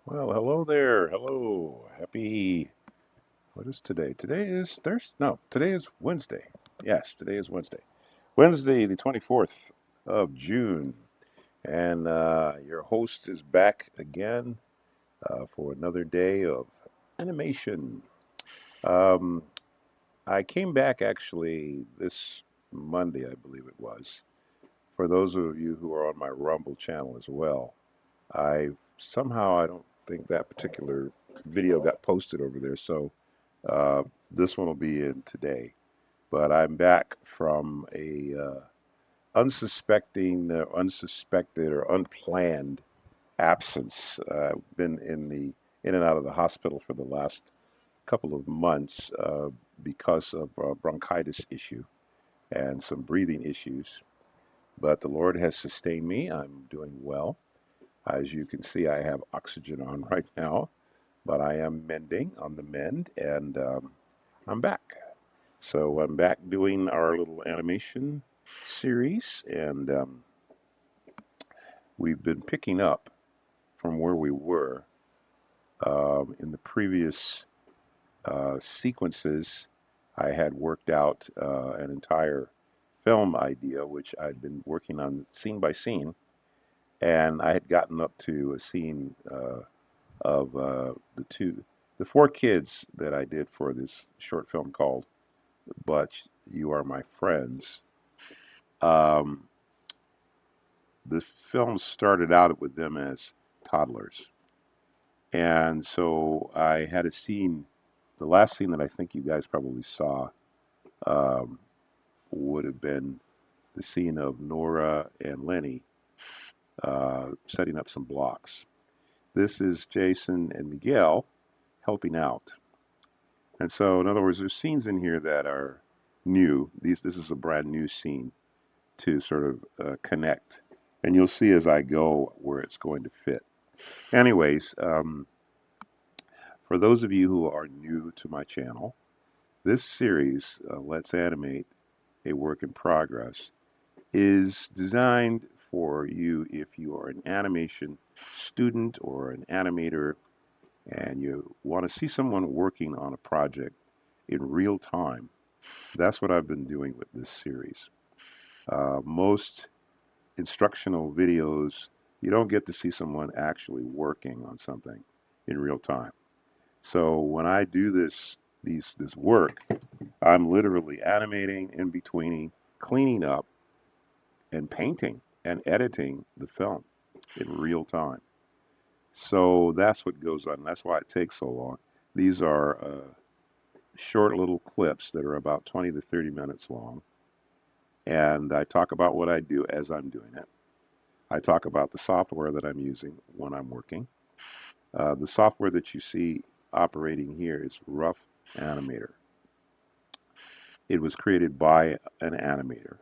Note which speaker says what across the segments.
Speaker 1: Well, hello there. Hello. What is today? Today is Thursday. No, today is Wednesday. Yes, today is Wednesday. Wednesday, the 24th of June. And your host is back again for another day of animation. Um, I came back actually this Monday, I believe it was. For those of you who are on my Rumble channel as well, I don't think that particular video got posted over there, so uh, this one will be in today. But I'm back from a unsuspected or unplanned absence. Been in and out of the hospital for the last couple of months because of bronchitis issue and some breathing issues. But the Lord has sustained me. I'm doing well. As you can see, I have oxygen on right now, but I am mending on the mend, and I'm back. So I'm back doing our little animation series, and we've been picking up from where we were in the previous sequences. I had worked out an entire film idea, which I'd been working on scene by scene, and I had gotten up to a scene of the four kids that I did for this short film called "But You Are My Friends." Um, the film started out with them as toddlers, and so I had a scene. The last scene that I think you guys probably saw um, would have been the scene of Nora and Lenny setting up some blocks. This is Jason and Miguel helping out. And so, in other words, there's scenes in here that are new. This is a brand new scene to sort of connect, and you'll see as I go where it's going to fit. Anyways, for those of you who are new to my channel, this series, Let's Animate, a Work in Progress, is designed for you if you are an animation student or an animator and you want to see someone working on a project in real time. That's what I've been doing with this series. Most instructional videos, you don't get to see someone actually working on something in real time. So when I do this work, I'm literally animating, in betweening, cleaning up, and painting and editing the film in real time. So that's what goes on. That's why it takes so long. These are short little clips that are about 20 to 30 minutes long. And I talk about what I do as I'm doing it. I talk about the software that I'm using when I'm working. The software that you see operating here is Rough Animator. It was created by an animator,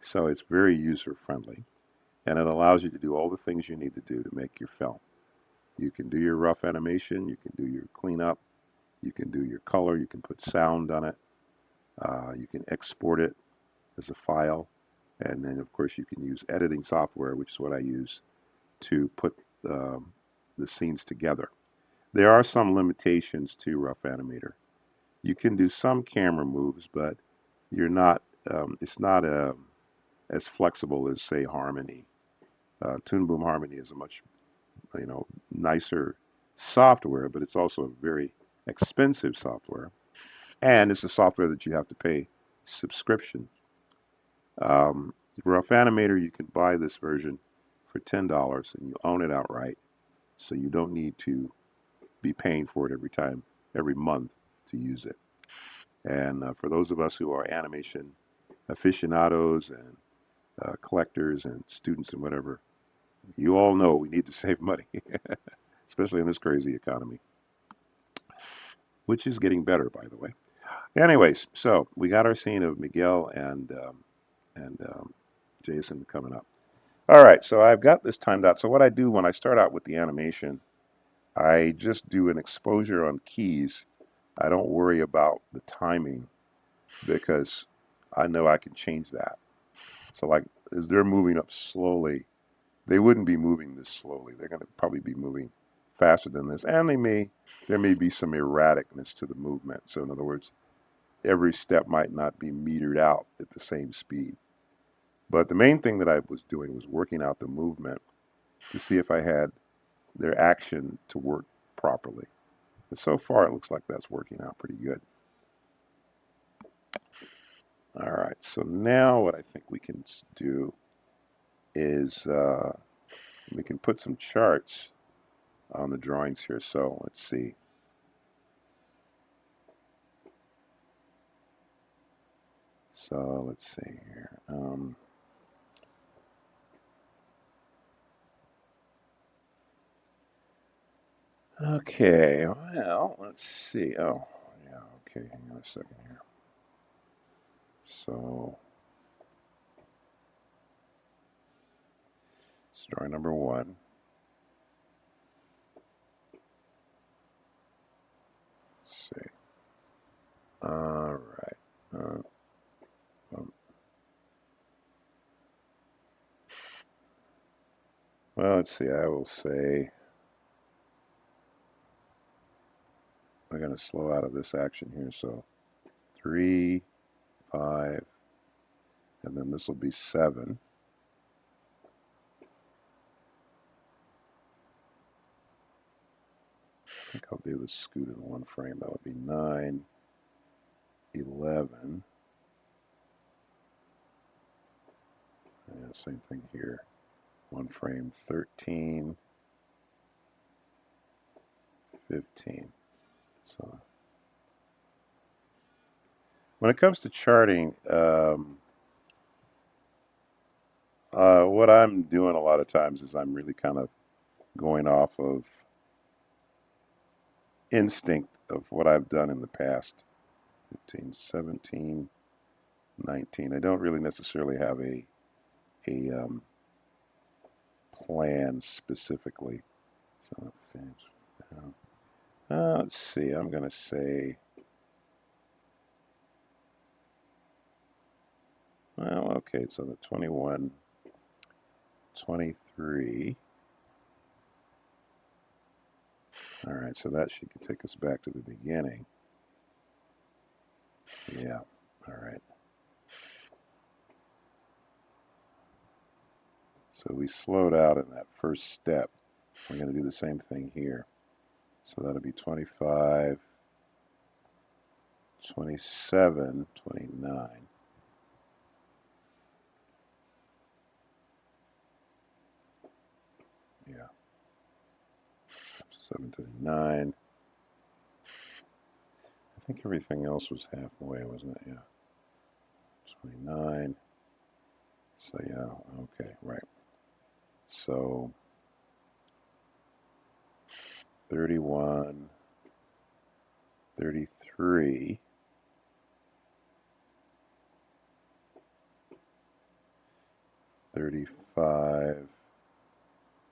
Speaker 1: so it's very user friendly, and it allows you to do all the things you need to do to make your film. You can do your rough animation, you can do your cleanup, you can do your color, you can put sound on it, you can export it as a file, and then of course you can use editing software, which is what I use to put um, the scenes together. There are some limitations to Rough Animator. You can do some camera moves, but you're not. It's not as flexible as say Harmony. Toon Boom Harmony is a much nicer software, but it's also a very expensive software, and it's a software that you have to pay subscription. Rough Animator, you can buy this version for $10 and you own it outright, so you don't need to be paying for it every month to use it. And for those of us who are animation aficionados and collectors and students and whatever, you all know we need to save money, especially in this crazy economy, which is getting better, by the way. Anyways, so we got our scene of Miguel and Jason coming up. All right, so I've got this timed out. So what I do when I start out with the animation, I just do an exposure on keys. I don't worry about the timing because I know I can change that. So like as they're moving up slowly, they wouldn't be moving this slowly. They're going to probably be moving faster than this, and there may be some erraticness to the movement. So in other words, every step might not be metered out at the same speed. But the main thing that I was doing was working out the movement to see if I had their action to work properly. And so far, it looks like that's working out pretty good. All right, so now what I think we can do is we can put some charts on the drawings here. So let's see. So let's see here. Okay, well, let's see. Oh, yeah, okay, hang on a second here. So, story number one. Let's see. All right. Um, well, let's see. I will say we're going to slow out of this action here. So, 3, 5, and then this will be 7. I think I'll do the scoot in one frame. That would be 9, 11. And same thing here. One frame, 13, 15. So when it comes to charting, what I'm doing a lot of times is I'm really kind of going off of instinct of what I've done in the past. 15, 17, 19. I don't really necessarily have a plan specifically. So let's see. I'm going to say, well, okay. So the 21, 23. All right. So that should take us back to the beginning. Yeah. All right. So we slowed out in that first step. We're going to do the same thing here. So that'll be 25, 27, 29. Yeah. 739. I think everything else was halfway, wasn't it? Yeah. 29. So yeah, okay, right. So 31, 33, 35,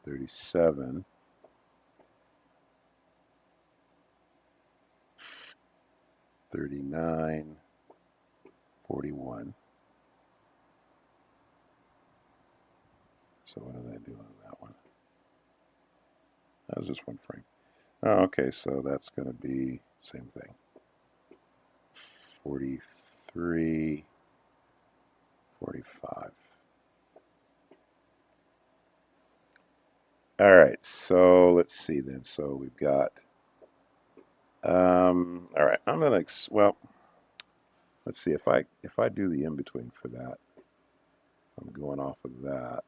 Speaker 1: 37, 39, 41. So what did I do on that one? That was just one frame. Oh, okay, so that's going to be same thing. 43, 45. All right, so let's see then. So we've got, all right, I'm gonna, well, let's see if I do the in between for that. I'm going off of that.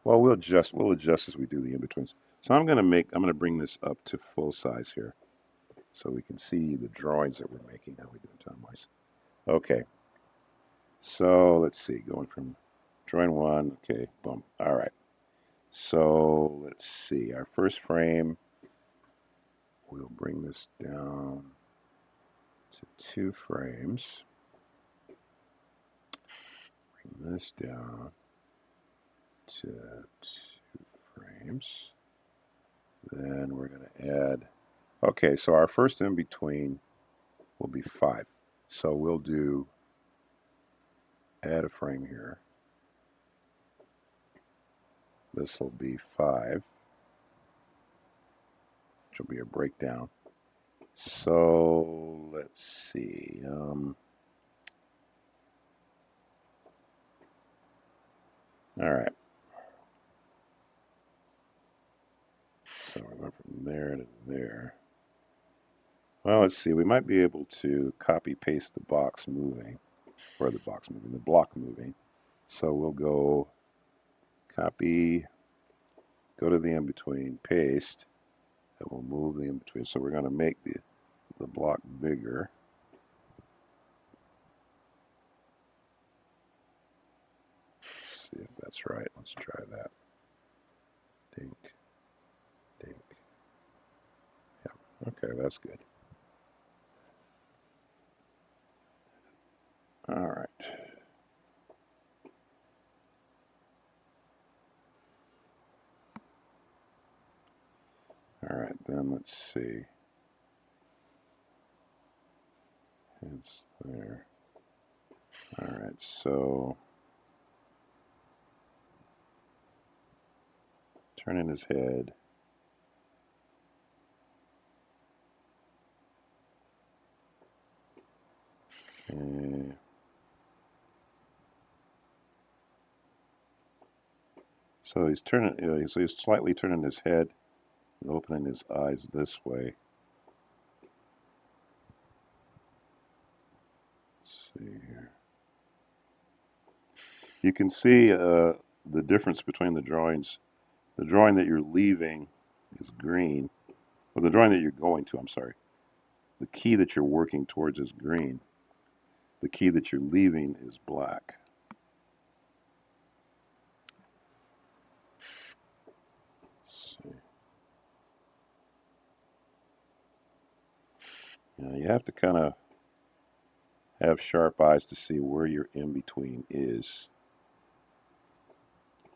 Speaker 1: Well, we'll adjust as we do the in betweens. So I'm gonna bring this up to full size here, so we can see the drawings that we're making. How we doing time wise? Okay. So let's see, going from drawing one. Okay, boom. All right. So let's see. Our first frame. We'll bring this down to 2 frames. Bring this down to 2 frames. Then we're going to add, okay, so our first in between will be 5. So we'll do add a frame here. this will be 5, which will be a breakdown. So let's see. All right. So we went from there to there. Well, let's see. We might be able to copy paste the box moving, or the box moving, the block moving. So we'll go copy, go to the in-between, paste, and we'll move the in-between. So we're going to make the block bigger. Let's see if that's right. Let's try that. Dink, dink. Yeah, okay, that's good. All right. All right, then let's see. It's there. All right, so turning his head. Okay. So he's turning. So he's slightly turning his head and opening his eyes this way. Let's see here. You can see the difference between the drawings. The drawing that you're leaving is green. Or the drawing that you're going to, I'm sorry. The key that you're working towards is green. The key that you're leaving is black. Let's see. You have to kind of have sharp eyes to see where your in between is.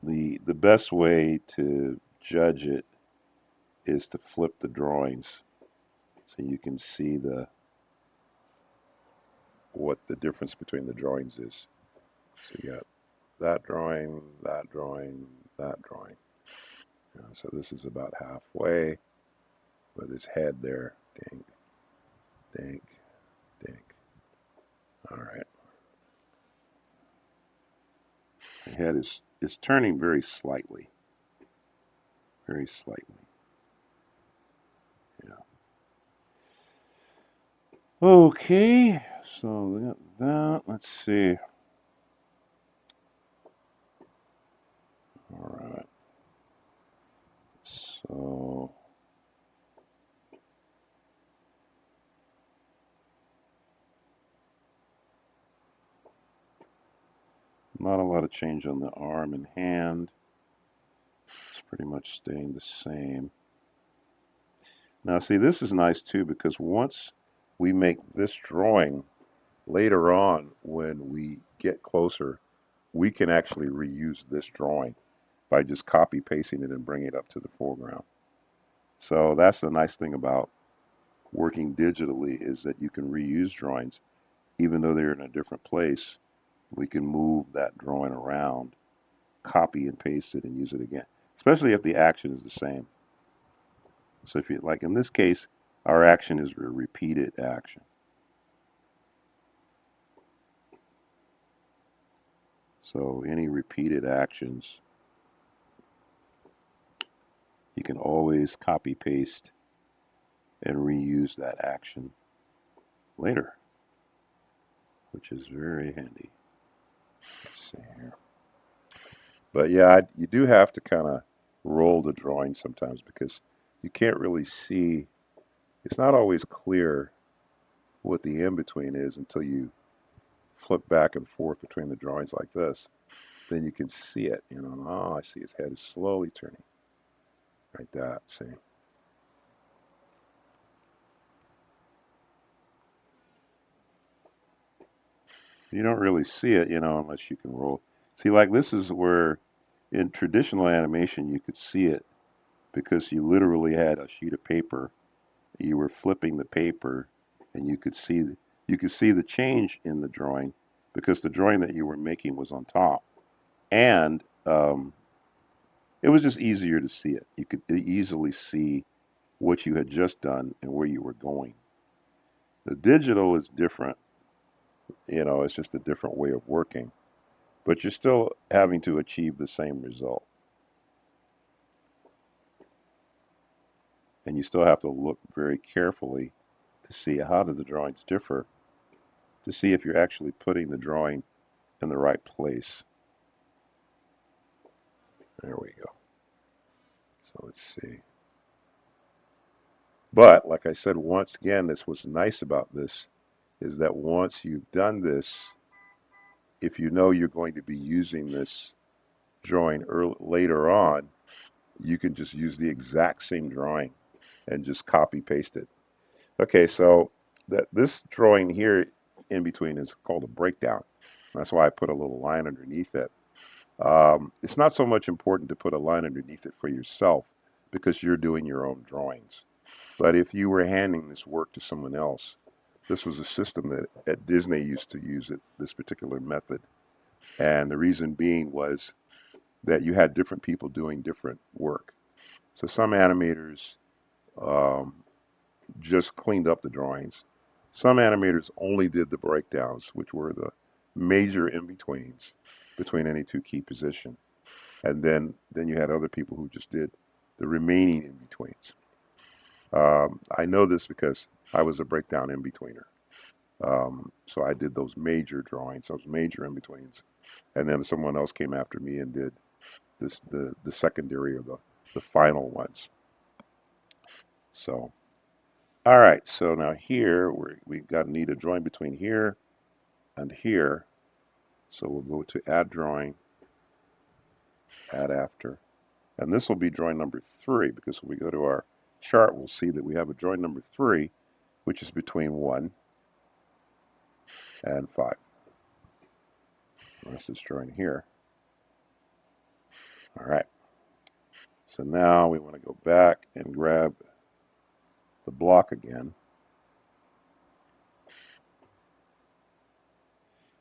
Speaker 1: The best way to judge it is to flip the drawings so you can see what the difference between the drawings is. So you got that drawing, that drawing, that drawing. So this is about halfway with his head there. Dink, dink, dink. All right. The head is turning very slightly. Very slightly. Yeah. Okay. So we got that. Let's see. All right. So not a lot of change on the arm and hand. It's pretty much staying the same. Now see, this is nice too because once we make this drawing, later on when we get closer, we can actually reuse this drawing by just copy pasting it and bring it up to the foreground. So that's the nice thing about working digitally is that you can reuse drawings even though they're in a different place. We can move that drawing around, copy and paste it and use it again, especially if the action is the same. So if you like in this case, our action is a repeated action. So any repeated actions, you can always copy paste and reuse that action later, which is very handy. Let's see here. But yeah, you do have to kind of roll the drawing sometimes because you can't really see. It's not always clear what the in-between is until you flip back and forth between the drawings like this. Then you can see it. Oh, I see his head is slowly turning. Like that, see? You don't really see it, unless you can roll. See, like this is where in traditional animation you could see it because you literally had a sheet of paper. You were flipping the paper, and you could see the change in the drawing because the drawing that you were making was on top, and it was just easier to see it. You could easily see what you had just done and where you were going. The digital is different, it's just a different way of working, but you're still having to achieve the same result. And you still have to look very carefully to see how do the drawings differ, to see if you're actually putting the drawing in the right place. There we go. So let's see. But like I said, once again, this what's nice about this is that once you've done this, if you know you're going to be using this drawing later on, you can just use the exact same drawing and just copy paste it. Okay, so this drawing here in between is called a breakdown. That's why I put a little line underneath it. It's not so much important to put a line underneath it for yourself because you're doing your own drawings. But if you were handing this work to someone else, this was a system that at Disney used to use it, this particular method. And the reason being was that you had different people doing different work. So some animators um, just cleaned up the drawings. Some animators only did the breakdowns, which were the major in-betweens between any two key position. And then you had other people who just did the remaining in-betweens. I know this because I was a breakdown in-betweener. So I did those major drawings, those major in-betweens. And then someone else came after me and did the secondary or the final ones. So, all right. So now here we've got to need a drawing between here and here. So we'll go to add drawing, add after. And this will be drawing number 3 because when we go to our chart, we'll see that we have a drawing number 3, which is between 1 and 5. This is drawing here. All right. So now we want to go back and grab the block again.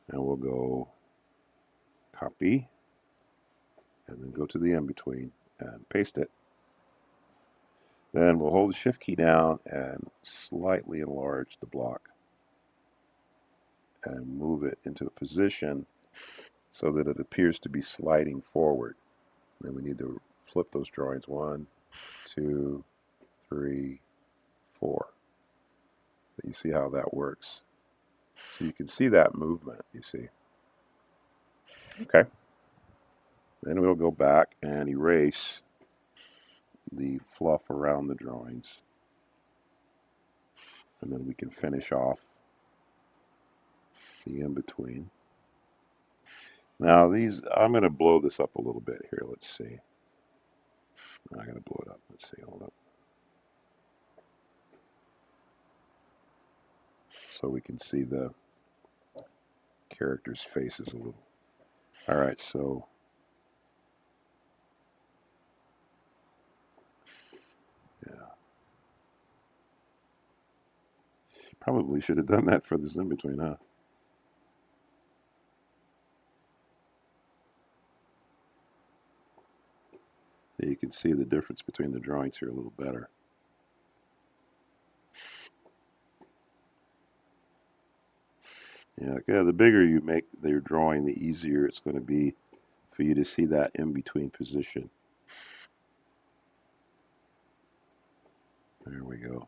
Speaker 1: And we'll go copy and then go to the in-between and paste it. Then we'll hold the shift key down and slightly enlarge the block and move it into a position so that it appears to be sliding forward. Then we need to flip those drawings 1, 2, 3, 4. But you see how that works. So you can see that movement, you see. Okay. Then we'll go back and erase the fluff around the drawings. And then we can finish off the in-between. Now these, I'm going to blow this up a little bit here. Let's see. I'm going to blow it up. Let's see. Hold up. So we can see the characters' faces a little. All right. So yeah, probably should have done that for this in-between, huh? You can see the difference between the drawings here a little better. Yeah, the bigger you make your drawing, the easier it's going to be for you to see that in-between position. There we go.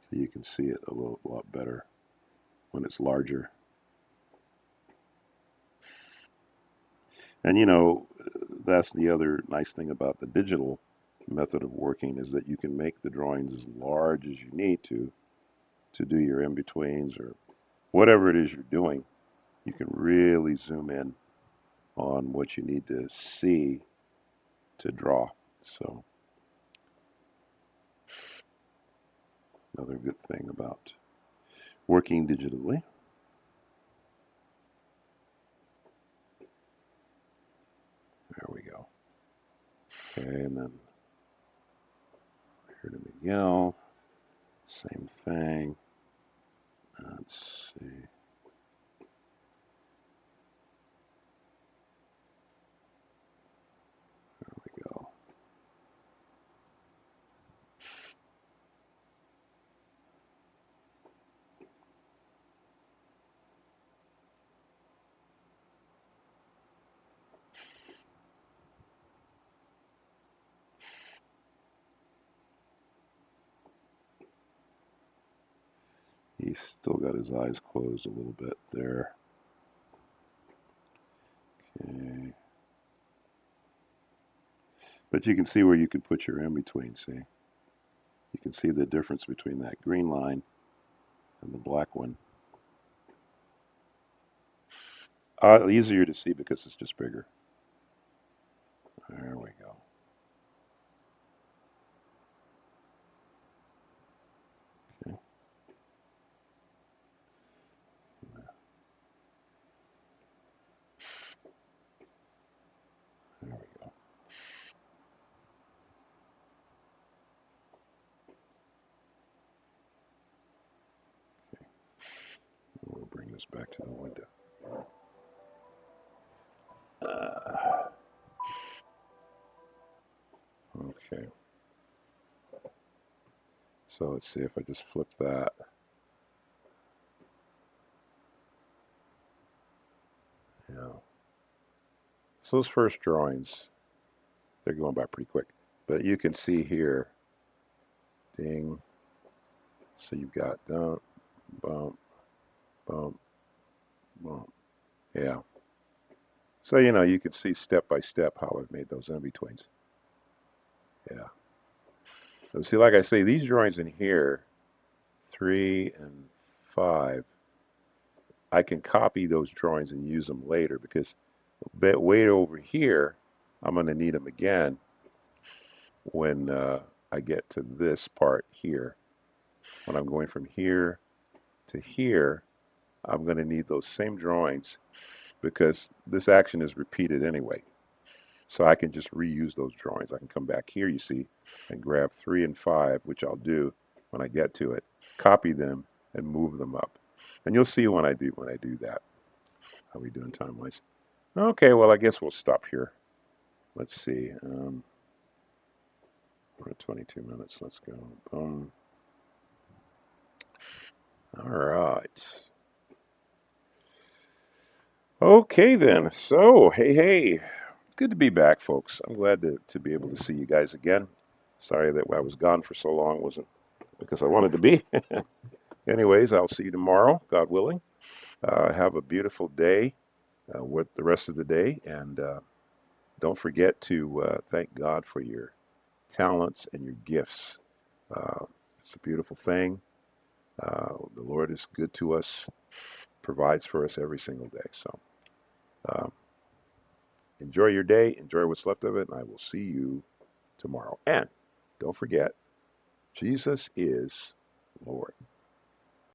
Speaker 1: So you can see it a lot better when it's larger. And that's the other nice thing about the digital method of working is that you can make the drawings as large as you need to do your in-betweens or whatever it is you're doing. You can really zoom in on what you need to see to draw. So another good thing about working digitally. There we go. Okay, and then here to Miguel. Same thing. Let's see. He's still got his eyes closed a little bit there. Okay. But you can see where you can put your in-between, see? You can see the difference between that green line and the black one. Easier to see because it's just bigger. There we go. Okay. There we go. Okay. We'll bring this back to the window. Okay. So let's see if I just flip that. Yeah. So those first drawings, they're going by pretty quick. But you can see here, ding. So you've got dump, bump, bump, bump. Yeah. So, you can see step by step how I've made those in-betweens. Yeah. So see, like I say, these drawings in here, 3 and 5, I can copy those drawings and use them later because way over here, I'm going to need them again when I get to this part here. When I'm going from here to here, I'm going to need those same drawings because this action is repeated anyway. So I can just reuse those drawings. I can come back here, you see, and grab 3 and 5, which I'll do when I get to it, copy them and move them up. And you'll see when I do that. How we doing time-wise? Okay, well, I guess we'll stop here. Let's see. We're at 22 minutes. Let's go. Boom. All right. Okay, then. So, hey. It's good to be back, folks. I'm glad to be able to see you guys again. Sorry that I was gone for so long. It wasn't because I wanted to be. Anyways, I'll see you tomorrow, God willing. Have a beautiful day with the rest of the day. And don't forget to thank God for your talents and your gifts. It's a beautiful thing. The Lord is good to us, provides for us every single day. So um, enjoy your day, enjoy what's left of it, and I will see you tomorrow. And don't forget, Jesus is Lord.